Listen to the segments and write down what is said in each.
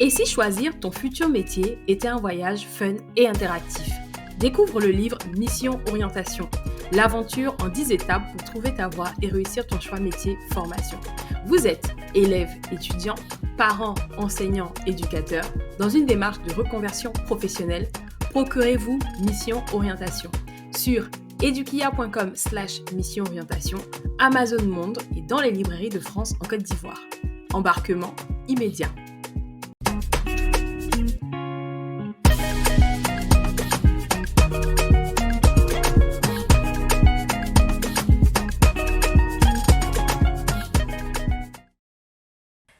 Et si choisir ton futur métier était un voyage fun et interactif? Découvre le livre Mission Orientation, l'aventure en 10 étapes pour trouver ta voie et réussir ton choix métier formation. Vous êtes élève, étudiant, parent, enseignant, éducateur. Dans une démarche de reconversion professionnelle, procurez-vous Mission Orientation sur edukia.com/mission orientation, Amazon Monde et dans les librairies de France en Côte d'Ivoire. Embarquement immédiat.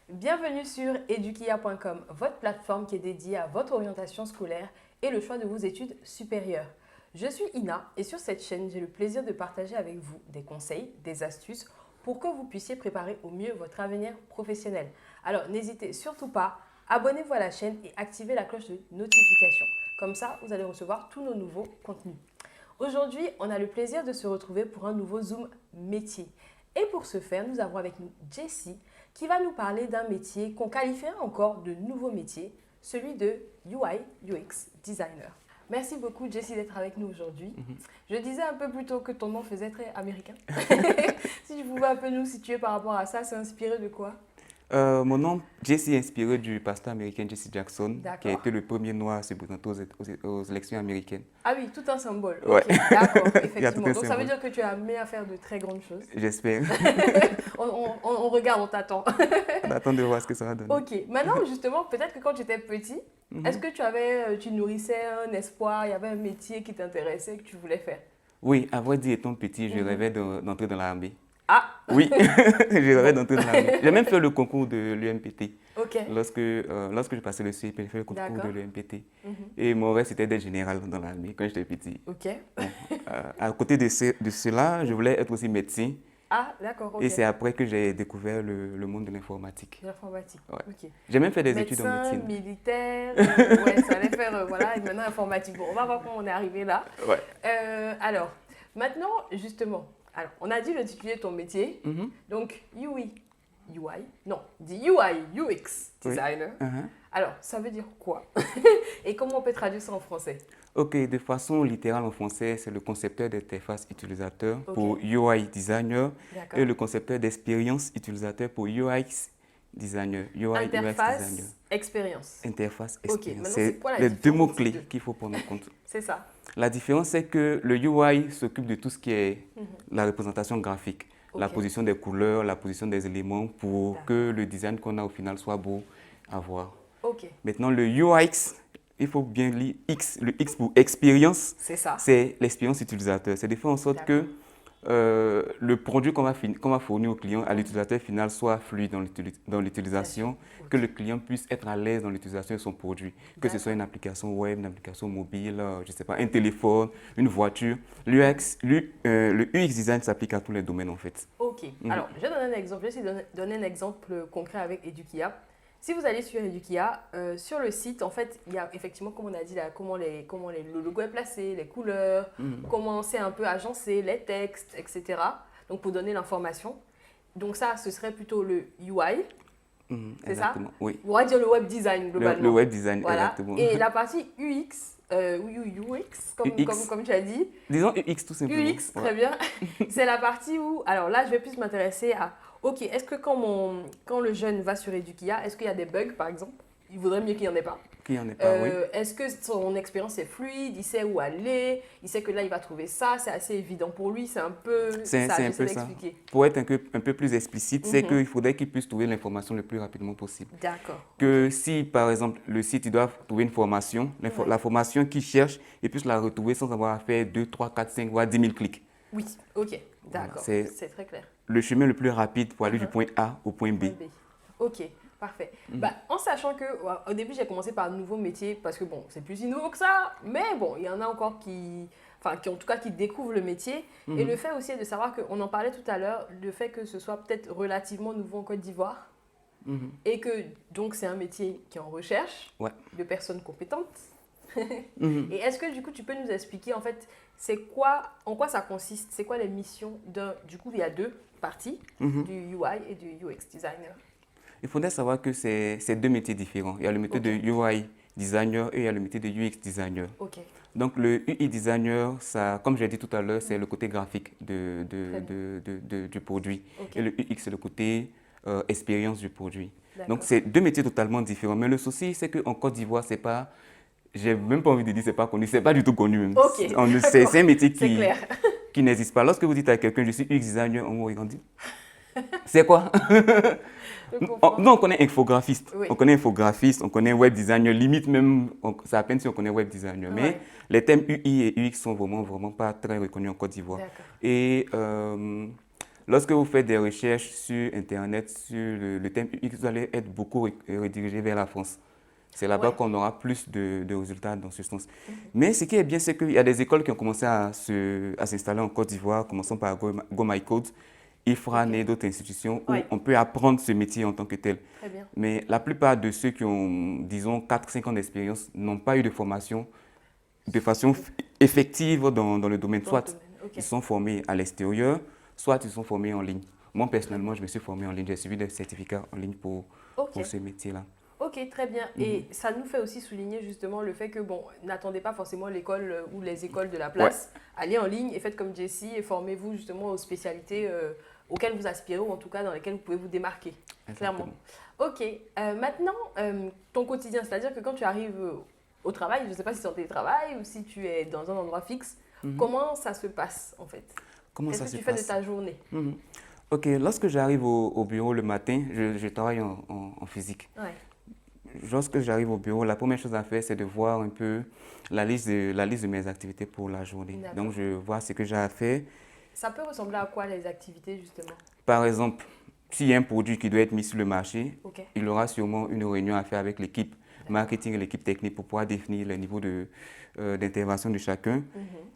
Bienvenue sur edukia.com, votre plateforme qui est dédiée à votre orientation scolaire et le choix de vos études supérieures. Je suis Ina et sur cette chaîne, j'ai le plaisir de partager avec vous des conseils, des astuces pour que vous puissiez préparer au mieux votre avenir professionnel. Alors n'hésitez surtout pas, abonnez-vous à la chaîne et activez la cloche de notification. Comme ça, vous allez recevoir tous nos nouveaux contenus. Aujourd'hui, on a le plaisir de se retrouver pour un nouveau Zoom métier. Et pour ce faire, nous avons avec nous Jessie qui va nous parler d'un métier qu'on qualifierait encore de nouveau métier, celui de UI UX designer. Merci beaucoup Jessie d'être avec nous aujourd'hui. Je disais un peu plus tôt que ton nom faisait très américain. Si tu pouvais un peu nous situer par rapport à ça, c'est inspiré de quoi? Mon nom, Jesse, est inspiré du pasteur américain Jesse Jackson, qui a été le premier noir à se présenter aux élections américaines. Ah oui, tout un symbole. Ouais. Okay, d'accord, effectivement. Donc symbole. ça veut dire que tu es amené à faire de très grandes choses. J'espère. on regarde, on t'attend. On attend de voir ce que ça va donner. Ok, maintenant justement, peut-être que quand tu étais petit, est-ce que tu nourrissais un espoir, il y avait un métier qui t'intéressait, que tu voulais faire? Oui, à vrai dire, étant petit, je rêvais d'entrer dans l'armée. Ah! Oui, je rêvais d'entrer dans l'armée. J'ai même fait le concours de l'UMPT. Ok. Lorsque je passais le CIP, j'ai fait le concours de l'UMPT. Et mon rêve, c'était d'être général dans l'armée quand j'étais petit. Ok. Bon, à côté de cela, je voulais être aussi médecin. Ah, d'accord, ok. Et c'est après que j'ai découvert le monde de l'informatique. L'informatique, Ouais. ok. J'ai même fait des études en médecine. Militaire, ouais, ça allait faire, voilà, et maintenant informatique. Bon, on va voir comment on est arrivé là. Ouais. Alors, maintenant, justement, on a dit le titulé de ton métier, donc UI, UX designer. Oui. Alors, ça veut dire quoi? Et comment on peut traduire ça en français? Ok, de façon littérale en français, c'est le concepteur d'interface utilisateur pour UI designer et le concepteur d'expérience utilisateur pour UX designer. Interface, expérience. Interface, expérience. C'est les deux mots-clés qu'il faut prendre en compte. C'est ça. La différence, c'est que le UI s'occupe de tout ce qui est la représentation graphique, la position des couleurs, la position des éléments pour que le design qu'on a au final soit beau à voir. Maintenant, le UX, il faut bien lire X, le X pour expérience. C'est ça. C'est l'expérience utilisateur. C'est de faire en sorte que le produit qu'on va fournir au client, à l'utilisateur final, soit fluide dans l'utilisation, que le client puisse être à l'aise dans l'utilisation de son produit, que ce soit une application web, une application mobile, je sais pas, un téléphone, une voiture. Le UX design s'applique à tous les domaines en fait. Ok. Alors, je vais donner un exemple. Je vais essayer de donner un exemple concret avec Edukia. Si vous allez sur Edukia, sur le site, en fait, il y a effectivement, comme on a dit là, comment le logo est placé, les couleurs, comment c'est un peu agencé, les textes, etc. Donc, pour donner l'information. Donc, ça, ce serait plutôt le UI. C'est ça? Oui. On va dire le web design, globalement. Le web design, voilà. exactement. Et la partie UX, comme tu as dit. Disons UX tout simplement. UX, très bien. C'est la partie où, alors là, je vais plus m'intéresser à, ok, est-ce que quand le jeune va sur Edukia, est-ce qu'il y a des bugs, par exemple? Il vaudrait mieux qu'il n'y en ait pas. Qu'il n'y en ait pas, oui. Est-ce que son expérience est fluide? Il sait où aller? Il sait que là, il va trouver ça. C'est assez évident pour lui. C'est un peu ça. C'est un peu ça. Pour être un peu plus explicite, c'est qu'il faudrait qu'il puisse trouver l'information le plus rapidement possible. D'accord. Que si, par exemple, le site, il doit trouver une formation, la formation qu'il cherche, il puisse la retrouver sans avoir à faire 2, 3, 4, 5, voire 10 000 clics. Oui, ok. D'accord. Voilà, c'est très clair. Le chemin le plus rapide pour aller du point A au point B. Ok. Parfait. En sachant que au début j'ai commencé par un nouveau métier parce que bon c'est plus innovant que ça, mais bon il y en a encore qui en tout cas qui découvrent le métier et le fait aussi de savoir qu'on en parlait tout à l'heure, le fait que ce soit peut-être relativement nouveau en Côte d'Ivoire et que donc c'est un métier qui est en recherche de personnes compétentes. Et est-ce que du coup tu peux nous expliquer en fait en quoi ça consiste, c'est quoi les missions du coup il y a deux parties du UI et du UX designer? Il faudrait savoir que c'est deux métiers différents. Il y a le métier de UI designer et il y a le métier de UX designer. Ok. Donc le UI designer, ça, comme j'ai dit tout à l'heure, c'est le côté graphique du produit. Ok. Et le UX, c'est le côté expérience du produit. D'accord. Donc c'est deux métiers totalement différents. Mais le souci, c'est qu'en Côte d'Ivoire, c'est pas, j'ai même pas envie de dire c'est pas connu, c'est pas du tout connu même. Ok. C'est un métier C'est clair. qui n'existe pas. Lorsque vous dites à quelqu'un, je suis UX designer, on vous regarde. C'est quoi? Nous, on connaît infographiste, Oui. on connaît infographiste, on connaît web designer, limite même, c'est à peine si on connaît web designer. Mais Ouais. les thèmes UI et UX sont vraiment pas très reconnus en Côte d'Ivoire. D'accord. Et lorsque vous faites des recherches sur Internet, sur le thème UX, vous allez être beaucoup redirigé vers la France. C'est là-bas Ouais. qu'on aura plus de résultats dans ce sens. Mais ce qui est bien, c'est qu'il y a des écoles qui ont commencé à s'installer en Côte d'Ivoire, commençons par Go My Code, IFRAN et d'autres institutions où Ouais. on peut apprendre ce métier en tant que tel. Très bien. Mais la plupart de ceux qui ont, disons, 4-5 ans d'expérience n'ont pas eu de formation de façon effective dans le domaine. Dans le Soit domaine. Ok. ils sont formés à l'extérieur, soit ils sont formés en ligne. Moi, personnellement, je me suis formé en ligne. J'ai suivi des certificats en ligne pour ce métier-là. Ok, très bien. Et ça nous fait aussi souligner justement le fait que, bon, n'attendez pas forcément l'école ou les écoles de la place. Allez en ligne et faites comme Jessie et formez-vous justement aux spécialités auxquelles vous aspirez ou en tout cas dans lesquelles vous pouvez vous démarquer. Clairement. Ok. Maintenant, ton quotidien, c'est-à-dire que quand tu arrives au travail, je ne sais pas si c'est en télétravail ou si tu es dans un endroit fixe, comment ça se passe en fait? Qu'est-ce que tu fais de ta journée? Ok, lorsque j'arrive au bureau le matin, je travaille en physique. Ouais. Lorsque j'arrive au bureau, la première chose à faire, c'est de voir un peu la liste de mes activités pour la journée. Donc, je vois ce que j'ai à faire. Ça peut ressembler à quoi les activités, justement? Par exemple, s'il y a un produit qui doit être mis sur le marché, Ok. il aura sûrement une réunion à faire avec l'équipe marketing et l'équipe technique pour pouvoir définir les niveaux d'intervention de chacun.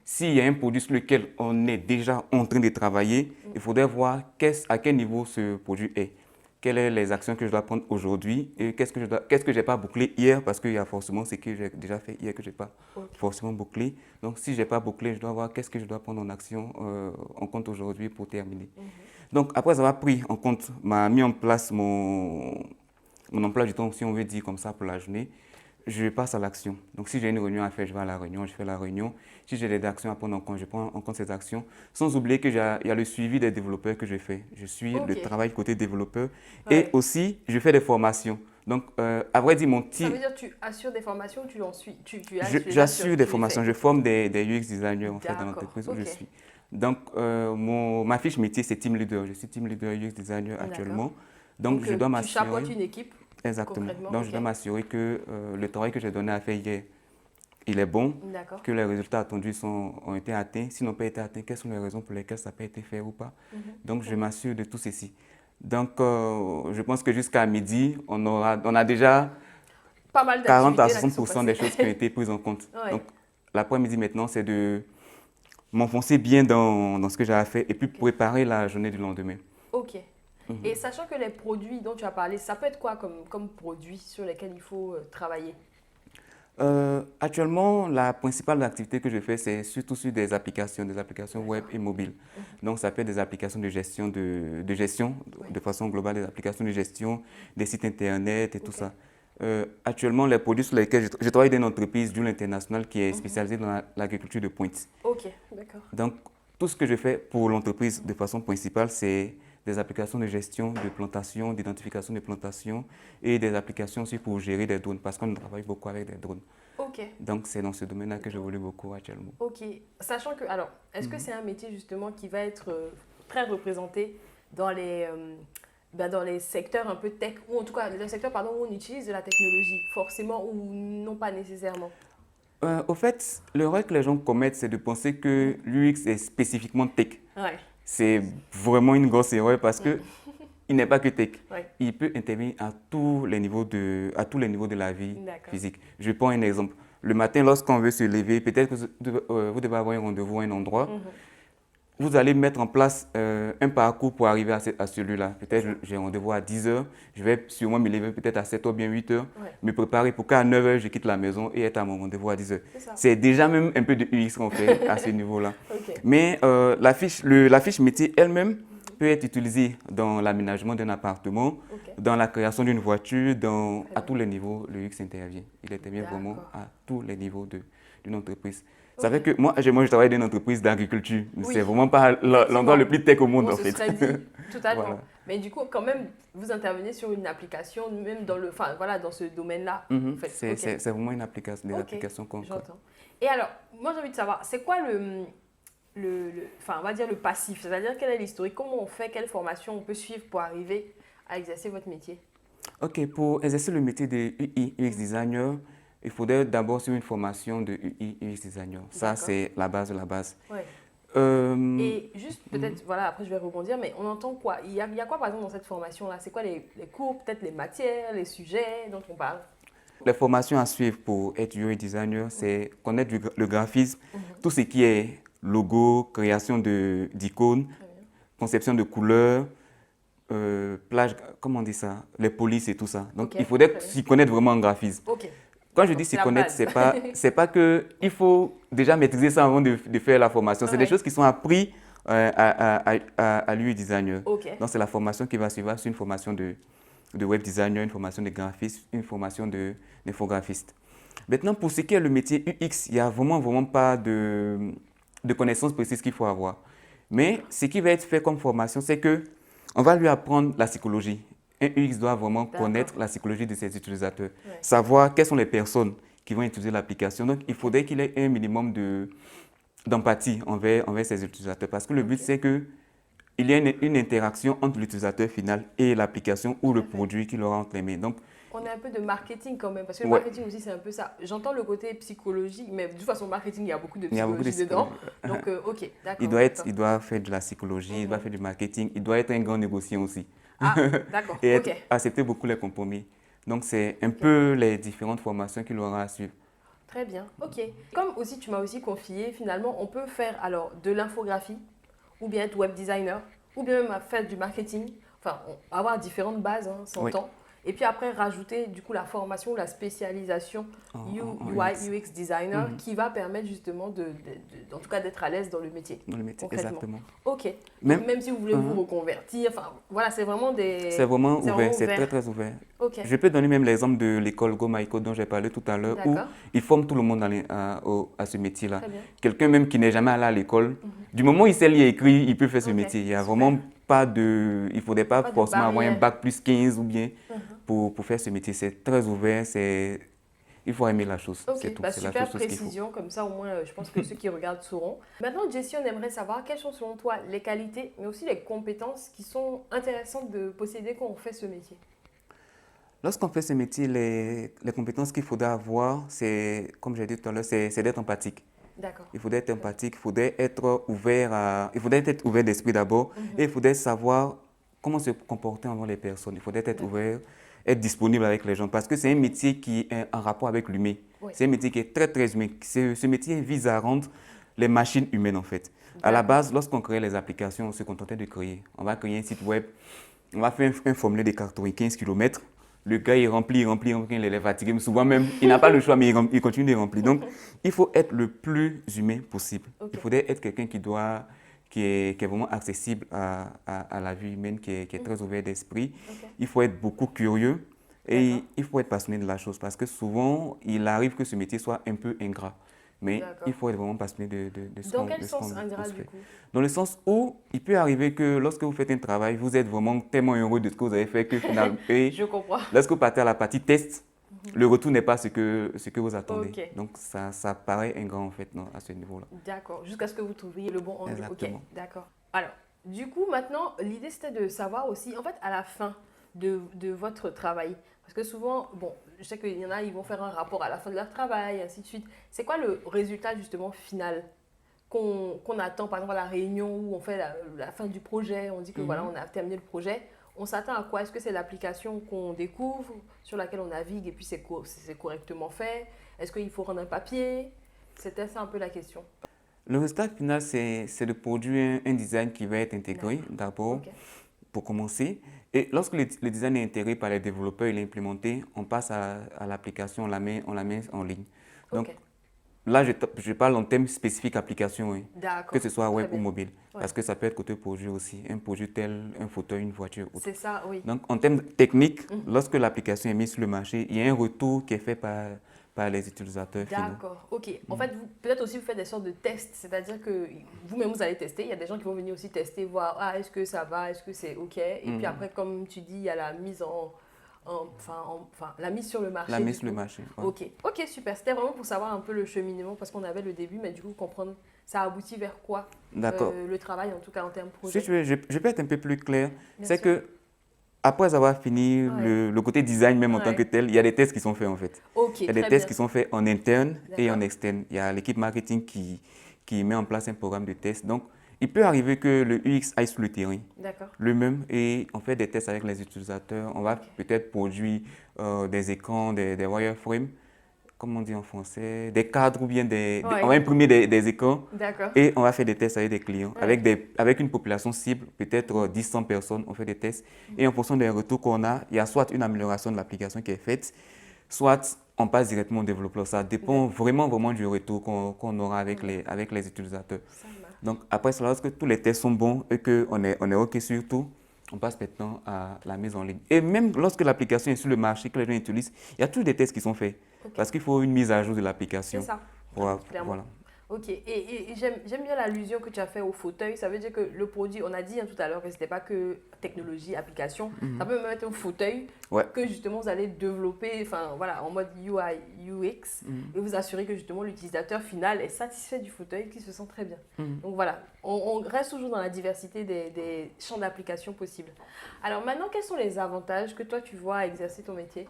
S'il y a un produit sur lequel on est déjà en train de travailler, il faudrait voir à quel niveau ce produit est. Quelles sont les actions que je dois prendre aujourd'hui et qu'est-ce que je n'ai pas bouclé hier parce qu'il y a forcément ce que j'ai déjà fait hier que je n'ai pas forcément bouclé. Donc, si je n'ai pas bouclé, je dois voir qu'est-ce que je dois prendre en action en compte aujourd'hui pour terminer. Donc, après avoir pris en compte, mis en place mon emploi du temps, si on veut dire comme ça, pour la journée, je passe à l'action. Donc, si j'ai une réunion à faire, je vais à la réunion, je fais la réunion. Si j'ai des actions à prendre en compte, je prends en compte ces actions. Sans oublier qu'il y a le suivi des développeurs que je fais. Je suis le travail côté développeur. Et aussi, je fais des formations. Donc, à vrai dire, mon Ça veut dire que tu assures des formations ou tu en suis? J'assure des formations. Je forme des UX designers en fait, dans l'entreprise où je suis. Donc, ma fiche métier, c'est Team Leader. Je suis Team Leader UX designer actuellement. Donc, je dois m'assurer. Tu chapeautes une équipe? Exactement. Donc, je dois m'assurer que le travail que j'ai donné à faire hier, il est bon, que les résultats attendus ont été atteints. S'ils n'ont pas été atteints, quelles sont les raisons pour lesquelles ça n'a pas été fait ou pas. Donc, je m'assure de tout ceci. Donc, je pense que jusqu'à midi, on a déjà pas mal 40 à 60% des choses qui ont été prises en compte. Donc, l'après-midi maintenant, c'est de m'enfoncer bien dans ce que j'ai à faire et puis préparer la journée du lendemain. Ok. Et sachant que les produits dont tu as parlé, ça peut être quoi comme produits sur lesquels il faut travailler? Actuellement, la principale activité que je fais, c'est surtout sur des applications web et mobiles. Donc, ça peut être des applications de gestion, de façon globale, des applications de gestion, des sites internet et tout ça. Actuellement, les produits sur lesquels je travaille dans une entreprise d'une internationale qui est spécialisée dans l'agriculture de pointe. Ok, d'accord. Donc, tout ce que je fais pour l'entreprise de façon principale, c'est des applications de gestion de plantation, d'identification de plantation et des applications aussi pour gérer des drones parce qu'on travaille beaucoup avec des drones. Ok. Donc, c'est dans ce domaine-là que j'évolue beaucoup actuellement. Ok. Sachant que, alors, est-ce que c'est un métier justement qui va être très représenté dans dans les secteurs un peu tech, ou en tout cas, les secteurs où on utilise de la technologie, forcément ou non pas nécessairement? Au fait, l'erreur que les gens commettent, c'est de penser que l'UX est spécifiquement tech. Ouais. C'est vraiment une grosse erreur parce que il n'est pas que tech. Il peut intervenir à tous les niveaux de la vie physique. Je prends un exemple. Le matin, lorsqu'on veut se lever, peut-être que vous devez avoir un rendez-vous à un endroit. Vous allez mettre en place un parcours pour arriver à celui-là. Peut-être j'ai rendez-vous à 10 h, je vais sûrement me lever peut-être à 7 h ou bien 8 h, me préparer pour qu'à 9 h, je quitte la maison et être à mon rendez-vous à 10 h. C'est déjà même un peu de UX qu'on fait à ce niveau-là. Mais la fiche métier elle-même, peut être utilisé dans l'aménagement d'un appartement, dans la création d'une voiture, à tous les niveaux, le UX intervient. Il intervient vraiment à tous les niveaux d'une entreprise. Ça fait que moi, je travaille dans une entreprise d'agriculture. C'est vraiment pas l'endroit le plus tech au monde, en fait. Se serait dit, totalement. Voilà. Mais du coup, quand même, vous intervenez sur une application, même dans dans ce domaine-là. En fait. C'est vraiment une application, des applications qu'on... J'entends. Et alors, moi, j'ai envie de savoir, c'est quoi on va dire le passif, c'est-à-dire quel est l'historique, comment on fait, quelle formation on peut suivre pour arriver à exercer votre métier? Ok, pour exercer le métier de UI UX designer, il faudrait d'abord suivre une formation de UI UX designer. Ça, c'est la base de la base. Ouais. Et juste peut-être, voilà, après je vais rebondir, mais on entend quoi? Il y a quoi par exemple dans cette formation-là? C'est quoi les cours, peut-être les matières, les sujets dont on parle? Les formations à suivre pour être UI designer, c'est connaître le graphisme, tout ce qui est logo, création d'icônes, conception de couleurs, plage, comment on dit ça, les polices et tout ça. Donc il faudrait s'y connaître vraiment en graphisme. Quand je dis s'y connaître, c'est pas que il faut déjà maîtriser ça avant de faire la formation. C'est des choses qui sont apprises à l'UI designer. Donc c'est la formation qui va suivre, c'est une formation de web designer, une formation de graphiste, une formation d'infographiste. Maintenant, pour ce qui est le métier UX, il n'y a vraiment pas de connaissances précises qu'il faut avoir. Mais ce qui va être fait comme formation, c'est qu'on va lui apprendre la psychologie. Un UX doit vraiment connaître la psychologie de ses utilisateurs, savoir quelles sont les personnes qui vont utiliser l'application. Donc, il faudrait qu'il ait un minimum d'empathie envers ses utilisateurs. Parce que le but, c'est qu'il y ait une interaction entre l'utilisateur final et l'application ou le produit qu'il aura entre les mains. Donc, on a un peu de marketing quand même, parce que le marketing aussi, c'est un peu ça. J'entends le côté psychologique, mais de toute façon, marketing, il y a beaucoup de psychologie dedans. Donc, ok, d'accord. Il doit faire de la psychologie, il doit faire du marketing, il doit être un grand négociant aussi. Ah, d'accord, et accepter beaucoup les compromis. Donc, c'est un peu les différentes formations qu'il aura à suivre. Très bien, ok. Comme aussi, tu m'as aussi confié, finalement, on peut faire alors de l'infographie, ou bien être web designer, ou bien même faire du marketing, enfin, avoir différentes bases, hein, s'entend. Et puis après, rajouter du coup la formation, la spécialisation UI, UX designer qui va permettre justement en tout cas d'être à l'aise dans le métier. Dans le métier, exactement. Ok. Même si vous voulez vous reconvertir, enfin voilà, c'est vraiment des... C'est vraiment ouvert, c'est très très ouvert. Okay. Je peux donner même l'exemple de l'école Go My Code dont j'ai parlé tout à l'heure, où ils forment tout le monde à ce métier-là. Quelqu'un même qui n'est jamais allé à l'école, du moment où il sait lire et écrire, il peut faire ce métier. Il n'y a vraiment pas de... Il ne faudrait pas forcément avoir un bac plus 15 ou bien pour faire ce métier. C'est très ouvert, il faut aimer la chose. C'est tout. C'est super précision, comme ça au moins je pense que ceux qui regardent sauront. Maintenant, Jessie, on aimerait savoir quelles sont selon toi les qualités, mais aussi les compétences qui sont intéressantes de posséder quand on fait ce métier. Lorsqu'on fait ce métier, les compétences qu'il faudrait avoir, c'est, comme j'ai dit tout à l'heure, c'est d'être empathique. D'accord. Il faudrait être empathique, il faudrait être ouvert d'esprit d'abord, et il faudrait savoir comment se comporter envers les personnes. Il faudrait être ouvert, être disponible avec les gens, parce que c'est un métier qui est en rapport avec l'humain. C'est un métier qui est très, très humain. Ce métier vise à rendre les machines humaines, en fait. À la base, lorsqu'on crée les applications, on se contentait de créer. On va créer un site web, on va faire un formulaire de 95 km. Le gars, il remplit, il est fatigué. Mais souvent même, il n'a pas le choix, mais il continue de remplir. Donc, il faut être le plus humain possible. Il faudrait être quelqu'un qui est vraiment accessible à la vie humaine, qui est très ouvert d'esprit. Il faut être beaucoup curieux et il faut être passionné de la chose. Parce que souvent, il arrive que ce métier soit un peu ingrat. Mais il faut être vraiment passionné de ce qu'on fait. Dans quel sens ingrat du coup? Dans le sens où il peut arriver que lorsque vous faites un travail, vous êtes vraiment tellement heureux de ce que vous avez fait que finalement, je comprends. Lorsque vous partez à la partie test, le retour n'est pas ce que vous attendez. Donc ça paraît ingrat en fait à ce niveau-là. D'accord, jusqu'à ce que vous trouviez le bon angle. Exactement. D'accord. Alors, du coup, maintenant, l'idée c'était de savoir aussi, en fait, à la fin de votre travail, parce que souvent, bon, je sais qu'il y en a, ils vont faire un rapport à la fin de leur travail, ainsi de suite. C'est quoi le résultat justement final qu'on attend, par exemple, à la réunion où on fait la fin du projet, on dit que voilà, on a terminé le projet. On s'attend à quoi? Est-ce que c'est l'application qu'on découvre, sur laquelle on navigue et puis c'est correctement fait? Est-ce qu'il faut rendre un papier? C'était ça un peu la question. Le résultat final, c'est de produire un design qui va être intégré d'abord, pour commencer. Et lorsque le design est intégré par les développeurs et l'implémenté, on passe à l'application, on la met en ligne. Donc, là, je parle en termes spécifiques application, hein, que D'accord. ce soit Très web ou bien. mobile. Ouais. Parce que ça peut être côté produit aussi, un produit tel, un fauteuil, une voiture, autre. C'est ça, oui. Donc, en termes techniques, Mhm. lorsque l'application est mise sur le marché, il y a un retour qui est fait par les utilisateurs finaux. D'accord, ok. En fait, peut-être aussi vous faites des sortes de tests, c'est-à-dire que vous-même vous allez tester, il y a des gens qui vont venir aussi tester, voir, ah, est-ce que ça va, est-ce que c'est ok. Et puis après, comme tu dis, il y a la mise la mise sur le marché La mise du sur le coup. marché. Ouais. Ok, ok, super. C'était vraiment pour savoir un peu le cheminement parce qu'on avait le début, mais du coup, comprendre, ça aboutit vers quoi D'accord. le travail, en tout cas en termes Si projet. tu veux, je peux être un peu plus clair. Bien C'est sûr. que après avoir fini Ouais, le côté design, même en tant que ouais. tel, il y a des tests qui sont faits en fait. Il Ok, y a des très tests bien. qui sont faits en interne et en D'accord, externe. Il y a l'équipe marketing qui met en place un programme de test. Donc, il peut arriver que le UX aille sur le terrain d'accord. lui-même et on fait des tests avec les utilisateurs. On va Ok. peut-être produire des écrans, des wireframes, comme on dit en français, des cadres ou bien on va Ouais, imprimer des écrans d'accord. et on va faire des tests avec des clients. Ouais. Avec une population cible, peut-être 10, 100 personnes, on fait des tests. Et en fonction des retours qu'on a, il y a soit une amélioration de l'application qui est faite, soit on passe directement au développeur. Ça dépend D'accord. vraiment, vraiment du retour qu'on aura Ouais. avec les utilisateurs. Ça marche. Donc après cela, lorsque tous les tests sont bons et qu'on est OK sur tout, on passe maintenant à la mise en ligne. Et même lorsque l'application est sur le marché, que les gens utilisent, il y a toujours des tests qui sont faits. Ok. Parce qu'il faut une mise à jour de C'est l'application. ça, clairement. Voilà. Ok, et j'aime bien l'allusion que tu as fait au fauteuil. Ça veut dire que le produit, on a dit tout à l'heure que ce n'était pas que technologie, application. Ça peut même être un fauteuil Ouais. que justement vous allez développer voilà, en mode UI, UX et vous assurer que justement l'utilisateur final est satisfait du fauteuil, qu'il se sent très bien. Donc voilà, on reste toujours dans la diversité des champs d'application possibles. Alors maintenant, quels sont les avantages que toi tu vois à exercer ton métier?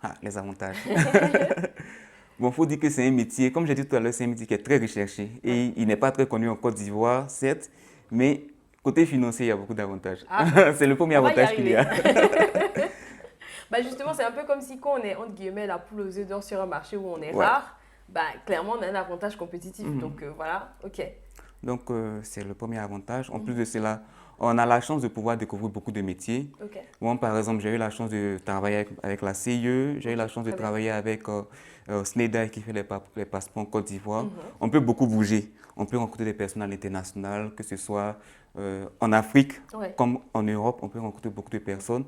Ah, les avantages. Bon, il faut dire que c'est un métier, comme j'ai dit tout à l'heure, c'est un métier qui est très recherché. Ouais. Et il n'est pas très connu en Côte d'Ivoire, certes, mais côté financier, il y a beaucoup d'avantages. Ah, C'est le premier on va y avantage qu'il y arriver. a. Bah justement, c'est un peu comme si quand on est, entre guillemets, la poule aux œufs d'or sur un marché où on est Ouais. rare, bah clairement, on a un avantage compétitif. Donc voilà, ok. Donc, c'est le premier avantage. En plus de cela, on a la chance de pouvoir découvrir beaucoup de métiers. Ok, Moi, par exemple, j'ai eu la chance de travailler avec la CIE, j'ai eu la chance de très bien. travailler avec Snedaï qui fait les passeports en Côte d'Ivoire. On peut beaucoup bouger. On peut rencontrer des personnes à l'international, que ce soit en Afrique Ouais. comme en Europe, on peut rencontrer beaucoup de personnes.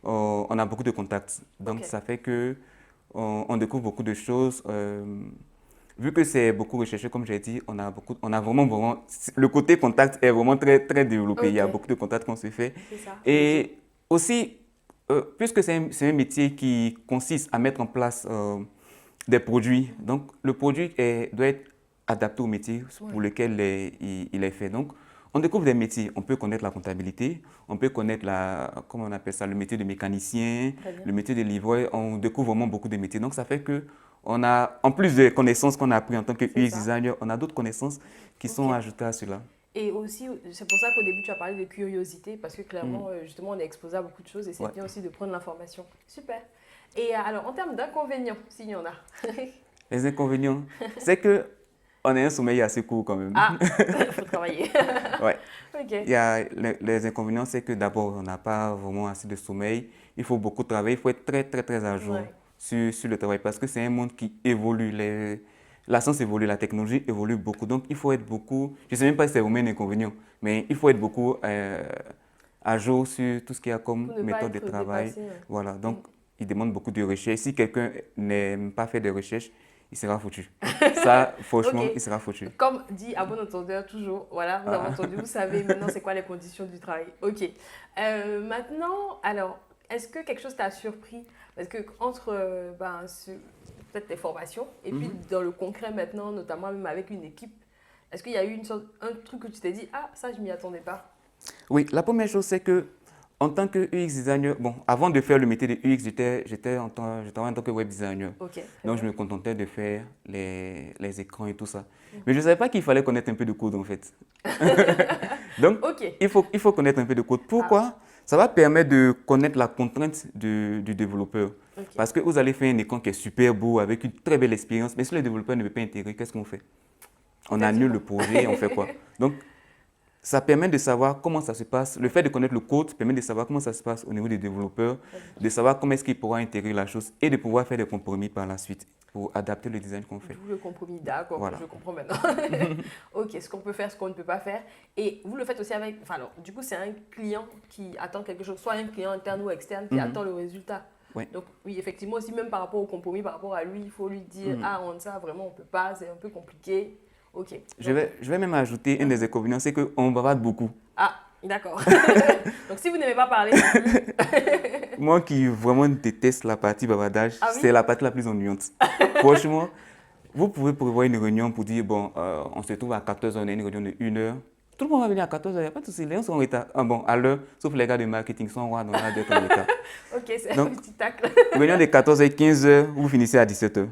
On a beaucoup de contacts. Donc, Ok. ça fait que on découvre beaucoup de choses. Vu que c'est beaucoup recherché, comme j'ai dit, on a vraiment, le côté contact est vraiment très, très développé. Il y a Ok, beaucoup de contacts qu'on se fait. c'est ça. Et aussi, puisque c'est un métier qui consiste à mettre en place des produits, donc le produit doit être adapté au métier pour Ouais. lequel il est fait. Donc, on découvre des métiers. On peut connaître la comptabilité, on peut connaître comment on appelle ça, le métier de mécanicien, Très bien. le métier de livreur. On découvre vraiment beaucoup de métiers. Donc, ça fait que on a, en plus des connaissances qu'on a apprises en tant que C'est UX ça. designer, on a d'autres connaissances qui sont Ok. ajoutées à cela. Et aussi, c'est pour ça qu'au début, tu as parlé de curiosité, parce que clairement, justement, on est exposé à beaucoup de choses et c'est Ouais. bien aussi de prendre l'information. Super. Et alors, en termes d'inconvénients, s'il y en a. Les inconvénients, c'est que on a un sommeil assez court quand même. Ah, il faut travailler. Ouais. Ok. Il y a les inconvénients, c'est que d'abord, on n'a pas vraiment assez de sommeil. Il faut beaucoup travailler, il faut être très, très, très à jour Ouais. sur le travail parce que c'est un monde qui évolue. La science évolue, la technologie évolue beaucoup. Donc, il faut être beaucoup, je ne sais même pas si c'est vraiment un inconvénient, mais il faut être beaucoup à jour sur tout ce qu'il y a comme Pour ne pas méthode de être travail. dépassé. Ouais. Voilà. Donc, il demande beaucoup de recherche. Si quelqu'un n'aime pas faire de recherche, il sera foutu. Ça, franchement, Ok. il sera foutu. Comme dit à bon entendeur, toujours, voilà, vous avez entendu, vous savez maintenant c'est quoi les conditions du travail. Ok. Maintenant, alors, est-ce que quelque chose t'a surpris? Parce que entre peut-être tes formations et puis dans le concret maintenant, notamment même avec une équipe, est-ce qu'il y a eu un truc que tu t'es dit, ah, ça, je m'y attendais pas? Oui, la première chose, c'est que en tant que UX designer, bon, avant de faire le métier de UX, je travaillais en tant que web designer. Ok. très Donc, je bien. me contentais de faire les écrans et tout ça. Mais je ne savais pas qu'il fallait connaître un peu de code, en fait. Donc, Ok. il faut connaître un peu de code. Pourquoi? Ça va permettre de connaître la contrainte du développeur. Ok. Parce que vous allez faire un écran qui est super beau, avec une très belle expérience, mais si le développeur ne veut pas intégrer, qu'est-ce qu'on fait? On annule le projet, on fait quoi? Donc, ça permet de savoir comment ça se passe. Le fait de connaître le code permet de savoir comment ça se passe au niveau des développeurs, de savoir comment est-ce qu'ils pourront intégrer la chose et de pouvoir faire des compromis par la suite. pour adapter le design qu'on fait. D'où le compromis, d'accord, Voilà. je comprends maintenant. Ok, ce qu'on peut faire, ce qu'on ne peut pas faire. Et vous le faites aussi avec, enfin alors, du coup, c'est un client qui attend quelque chose, soit un client interne ou externe qui attend le résultat. Ouais. Donc oui, effectivement, aussi même par rapport au compromis, par rapport à lui, il faut lui dire, ah, on ça, vraiment, on ne peut pas, c'est un peu compliqué. Ok. Je vais même ajouter un des inconvénients, c'est qu'on bavarde beaucoup. Ah, d'accord. Donc si vous n'aimez pas parler non plus, Moi qui vraiment déteste la partie bavardage, Ah oui? c'est la partie la plus ennuyante. Franchement, vous pouvez prévoir une réunion pour dire, bon, on se trouve à 14h, on a une réunion de 1 heure. Tout le monde va venir à 14h, il n'y a pas de souci, les gens sont en retard. Ah bon, à l'heure, sauf les gars de marketing sont rois, donc on a d'être en retard. ok, c'est un Donc, petit tacle. réunion de 14h, 15h, vous finissez à 17h.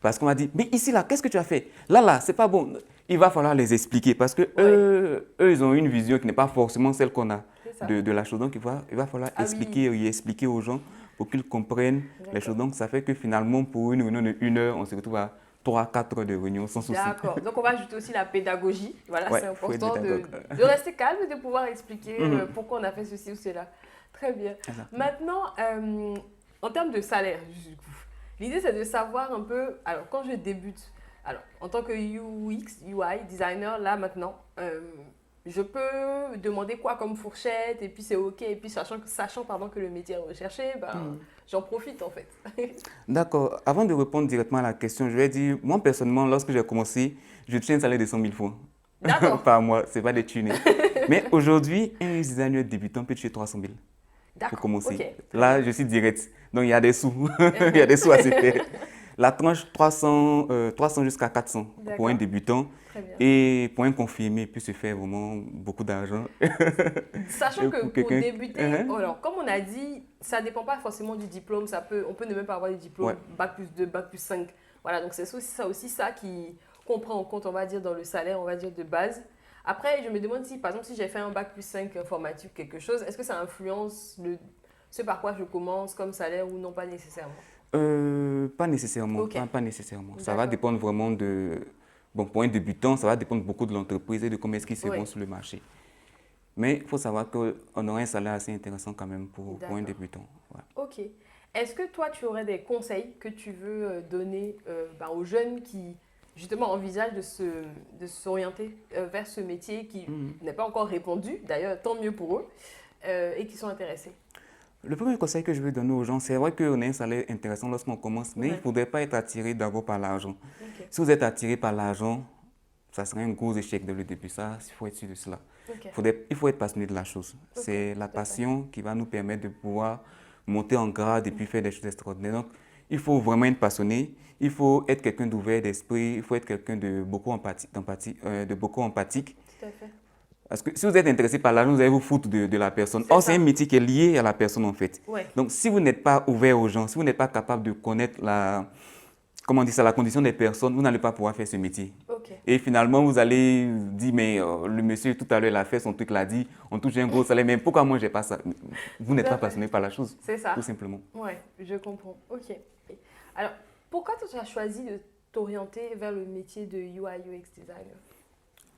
Parce qu'on m'a dit, mais ici, là, qu'est-ce que tu as fait? Là, c'est pas bon. Il va falloir les expliquer parce que eux, ils ont une vision qui n'est pas forcément celle qu'on a de la chose. Donc, il va falloir expliquer, expliquer aux gens pour qu'ils comprennent les choses. Donc, ça fait que finalement, pour une réunion de 1 heure, on se retrouve à 3-4 heures de réunion sans souci. D'accord. Donc, on va ajouter aussi la pédagogie. Voilà, Ouais, c'est important pédagogue. de rester calme et de pouvoir expliquer pourquoi on a fait ceci ou cela. Très bien. Exactement. Maintenant, en termes de salaire, du coup, l'idée, c'est de savoir un peu, alors quand je débute, alors en tant que UX, UI, designer, là maintenant, je peux demander quoi comme fourchette et puis c'est ok. Et puis sachant pardon, que le métier est recherché, ben, j'en profite en fait. D'accord. Avant de répondre directement à la question, je vais dire, moi personnellement, lorsque j'ai commencé, je touchais un salaire de 100 000 francs D'accord. par mois. Ce n'est pas des thunes. Mais aujourd'hui, un designer débutant peut toucher 300 000 pour commencer. Ok. Là, je suis direct. Donc, il y a des sous. Il y a des sous à se faire. La tranche 300 jusqu'à 400 pour un débutant. Très bien. Et pour un confirmé, il peut se faire vraiment beaucoup d'argent. Sachant que pour débuter, Uh-huh. alors, comme on a dit, ça ne dépend pas forcément du diplôme. On peut ne même pas avoir du diplôme, Ouais. bac plus 2, bac plus 5. Voilà, donc c'est aussi ça qu'on prend en compte, on va dire, dans le salaire, on va dire, de base. Après, je me demande si, par exemple, si j'ai fait un bac plus 5 informatique ou quelque chose, est-ce que ça influence ce par quoi je commence comme salaire ou non, pas nécessairement? Pas nécessairement. Ok. Pas nécessairement. Ça D'accord. va dépendre vraiment de... Bon, pour un débutant, ça va dépendre beaucoup de l'entreprise et de comment est-ce qu'ils se Oui. vont sur le marché. Mais il faut savoir qu'on aura un salaire assez intéressant quand même pour un débutant. Ouais. Ok. Est-ce que toi, tu aurais des conseils que tu veux donner aux jeunes qui, justement, envisagent de s'orienter vers ce métier qui n'est pas encore répandu, d'ailleurs, tant mieux pour eux, et qui sont intéressés? Le premier conseil que je veux donner aux gens, c'est vrai qu'on a un salaire intéressant lorsqu'on commence, mais il ne faudrait pas être attiré d'abord par l'argent. Okay. Si vous êtes attiré par l'argent, ça serait un gros échec dès le début. Ça, il faut être sûr de cela. Okay. Il faut être passionné de la chose. Okay. C'est la passion qui va nous permettre de pouvoir monter en grade et puis faire des choses extraordinaires. Donc, il faut vraiment être passionné. Il faut être quelqu'un d'ouvert d'esprit. Il faut être quelqu'un de beaucoup empathique. Tout à fait. Parce que si vous êtes intéressé par l'argent, vous allez vous foutre de la personne. Or, c'est un métier qui est lié à la personne, en fait. Ouais. Donc, si vous n'êtes pas ouvert aux gens, si vous n'êtes pas capable de connaître la condition des personnes, vous n'allez pas pouvoir faire ce métier. Okay. Et finalement, vous allez dire, mais le monsieur, tout à l'heure, il a fait son truc, l'a dit, on touche un gros salaire, mais pourquoi moi, je n'ai pas ça? Vous n'êtes pas passionné par la chose. C'est ça. Tout simplement. Oui, je comprends. Ok. Alors, pourquoi tu as choisi de t'orienter vers le métier de UI UX designer?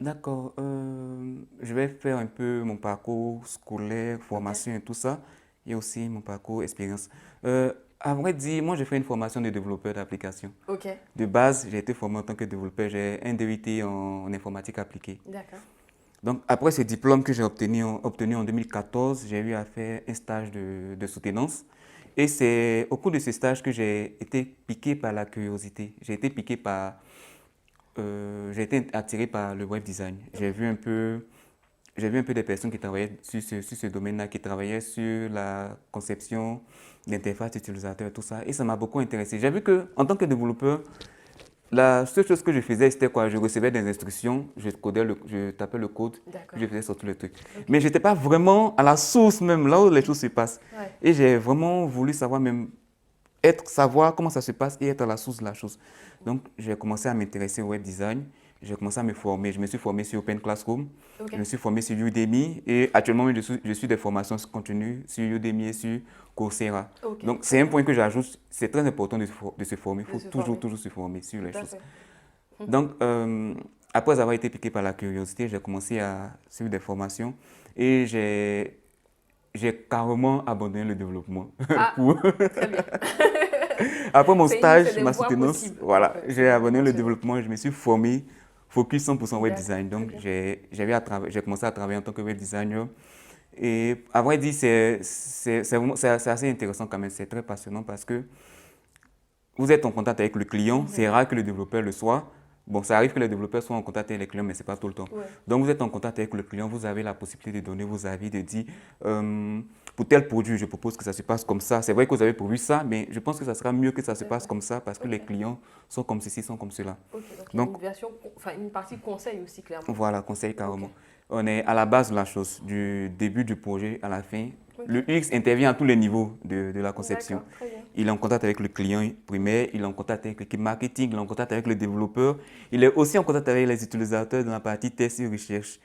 D'accord. Je vais faire un peu mon parcours scolaire, formation et tout ça, et aussi mon parcours expérience. À vrai dire, moi, j'ai fait une formation de développeur d'application. Ok. De base, j'ai été formé en tant que développeur. J'ai un DUT en informatique appliquée. D'accord. Donc, après ce diplôme que j'ai obtenu en 2014, j'ai eu à faire un stage de soutenance. Et c'est au cours de ce stage que j'ai été piqué par la curiosité. J'ai été attiré par le web design. J'ai vu un peu des personnes qui travaillaient sur ce domaine-là, qui travaillaient sur la conception d'interface utilisateur et tout ça. Et ça m'a beaucoup intéressé. J'ai vu qu'en tant que développeur, la seule chose que je faisais, c'était quoi? Je recevais des instructions, je tapais le code, je faisais sortir le truc. Okay. Mais je n'étais pas vraiment à la source même, là où les choses se passent. Ouais. Et j'ai vraiment voulu savoir comment ça se passe et être à la source de la chose. Donc, j'ai commencé à m'intéresser au web design. J'ai commencé à me former. Je me suis formé sur Open Classroom. Okay. Je me suis formé sur Udemy. Et actuellement, je suis des formations continues sur Udemy et sur Coursera. Okay. Donc, c'est un point que j'ajoute. C'est très important de se former. Il faut toujours se former sur les choses. Donc, après avoir été piqué par la curiosité, j'ai commencé à suivre des formations. Et j'ai carrément abandonné le développement. Ah, très bien. Après mon stage, c'est des ma voies soutenance, possibles. voilà, Donc, j'ai abandonné le fonctionner. développement et je me suis formé focus 100% web D'accord, design. très Donc, bien. j'ai commencé à travailler en tant que web designer. Et à vrai dire, c'est assez intéressant quand même, c'est très passionnant parce que vous êtes en contact avec le client, c'est rare que le développeur le soit. Bon, ça arrive que les développeurs soient en contact avec les clients, mais ce n'est pas tout le temps. Ouais. Donc, vous êtes en contact avec le client, vous avez la possibilité de donner vos avis, de dire, pour tel produit, je propose que ça se passe comme ça. C'est vrai que vous avez prévu ça, mais je pense que ça sera mieux que ça se passe comme ça parce que les clients sont comme ceci, sont comme cela. Ok, donc il y a Donc, une version, enfin une partie conseil aussi, clairement. voilà, conseil carrément. Ok. On est à la base de la chose, du début du projet à la fin. Ok. Le UX intervient à tous les niveaux de la conception. D'accord, très bien. Il est en contact avec le client primaire, il est en contact avec l'équipe marketing, il est en contact avec le développeur. Il est aussi en contact avec les utilisateurs dans la partie test et recherche.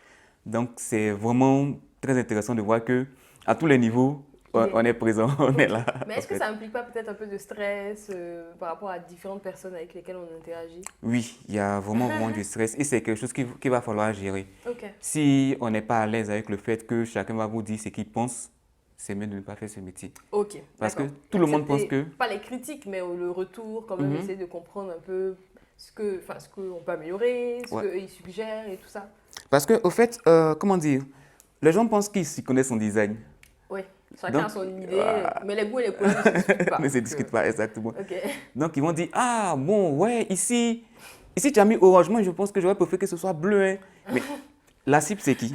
Donc, c'est vraiment très intéressant de voir que à tous les niveaux, on est présent, on est là. Mais est-ce que ça implique pas peut-être un peu de stress par rapport à différentes personnes avec lesquelles on interagit? Oui, il y a vraiment du stress et c'est quelque chose qu'il va falloir gérer. Ok. Si on n'est pas à l'aise avec le fait que chacun va vous dire ce qu'il pense, c'est mieux de ne pas faire ce métier. Ok. Parce que D'accord. tout le monde pense que... Pas les critiques, mais le retour, quand même, essayer de comprendre un peu ce qu'on peut améliorer, ce qu'ils suggèrent et tout ça. Parce que, au fait, comment dire, les gens pensent qu'ils s'y connaissent en design. Oui, chacun a son idée, mais les goûts et les couleurs ne se discutent pas. Ne se discutent pas, exactement. Ok. Donc, ils vont dire, ah, bon, ouais, ici tu as mis orange, moi, je pense que j'aurais préféré que ce soit bleu. Hein. Mais la cible, c'est qui?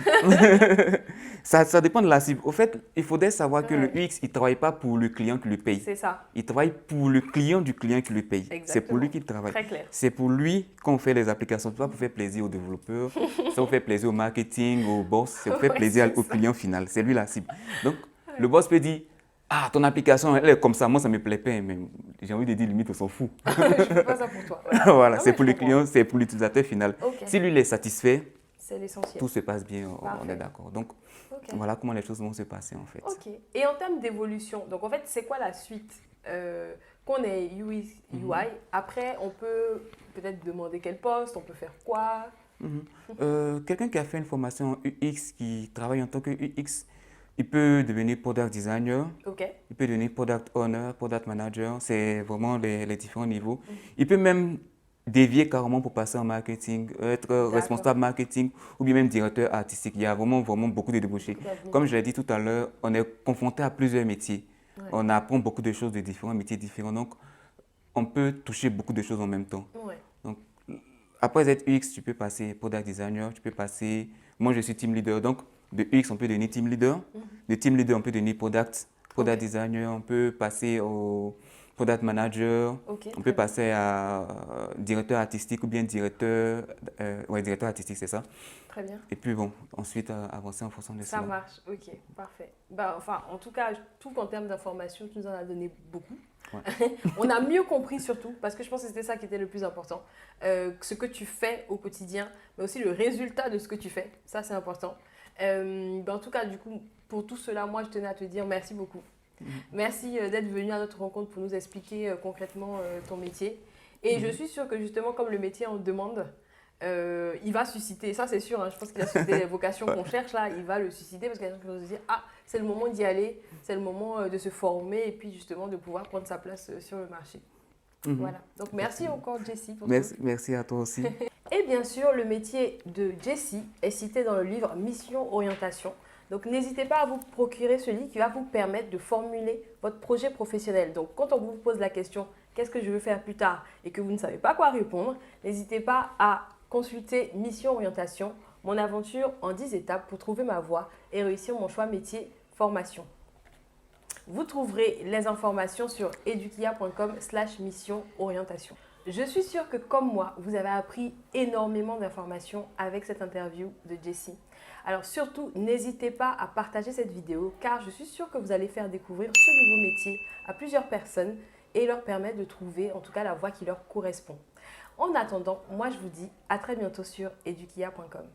Ça dépend de la cible. Au fait, il faudrait savoir que le UX, il ne travaille pas pour le client qui le paye. C'est ça. Il travaille pour le client du client qui le paye. C'est pour lui qu'il travaille. Très clair. C'est pour lui qu'on fait les applications. Ce n'est pas pour faire plaisir aux développeurs, ça vous fait plaisir au marketing, au boss, ça vous fait plaisir au client final. C'est lui la cible. Donc, le boss peut dire, ah, ton application, elle est comme ça, moi, ça ne me plaît pas, mais j'ai envie de dire, limite, on s'en fout. Je ne fais pas ça pour toi. Voilà, voilà, c'est pour le client, c'est pour l'utilisateur final. Okay. Si lui, il est satisfait, c'est l'essentiel. tout se passe bien, on est d'accord. Donc, voilà comment les choses vont se passer, en fait. Ok. Et en termes d'évolution, donc en fait, c'est quoi la suite qu'on est UI, après, on peut peut-être demander quel poste, on peut faire quoi? Quelqu'un qui a fait une formation en UX, qui travaille en tant que UX, il peut devenir product designer, il peut devenir product owner, product manager, c'est vraiment les différents niveaux. Il peut même dévier carrément pour passer en marketing, être responsable marketing ou bien même directeur artistique. Il y a vraiment beaucoup de débouchés. Comme je l'ai dit tout à l'heure, on est confronté à plusieurs métiers. Ouais. On apprend beaucoup de choses de différents métiers différents. Donc, on peut toucher beaucoup de choses en même temps. Ouais. Donc, après être UX, tu peux passer product designer, tu peux passer... Moi, je suis team leader. Donc, de UX, on peut devenir team leader. De team leader, on peut devenir product designer. On peut passer au product manager. On peut passer à directeur artistique ou bien directeur artistique, c'est ça. Très bien. Et puis bon, ensuite avancer en fonction de ça. Ça marche, ok, parfait. Bah, enfin, en tout cas, tout en termes d'informations, tu nous en as donné beaucoup. Ouais. On a mieux compris surtout, parce que je pense que c'était ça qui était le plus important. Ce que tu fais au quotidien, mais aussi le résultat de ce que tu fais. Ça, c'est important. En tout cas, du coup, pour tout cela, moi, je tenais à te dire merci beaucoup. Merci d'être venu à notre rencontre pour nous expliquer concrètement ton métier. Et je suis sûre que justement, comme le métier en demande, il va susciter, ça c'est sûr, hein, je pense qu'il a suscité les vocations qu'on cherche là, il va le susciter parce qu'il y a des gens qui vont se dire, ah, c'est le moment d'y aller, c'est le moment de se former et puis justement de pouvoir prendre sa place sur le marché. Voilà, donc merci encore Jessie pour merci à toi aussi. Et bien sûr, le métier de Jessie est cité dans le livre Mission Orientation. Donc, n'hésitez pas à vous procurer ce livre qui va vous permettre de formuler votre projet professionnel. Donc, quand on vous pose la question « Qu'est-ce que je veux faire plus tard ?» et que vous ne savez pas quoi répondre, n'hésitez pas à consulter Mission Orientation, mon aventure en 10 étapes pour trouver ma voie et réussir mon choix métier formation. Vous trouverez les informations sur edukia.com/mission orientation. Je suis sûre que comme moi, vous avez appris énormément d'informations avec cette interview de Jessie. Alors surtout, n'hésitez pas à partager cette vidéo car je suis sûre que vous allez faire découvrir ce nouveau métier à plusieurs personnes et leur permettre de trouver en tout cas la voie qui leur correspond. En attendant, moi je vous dis à très bientôt sur edukia.com.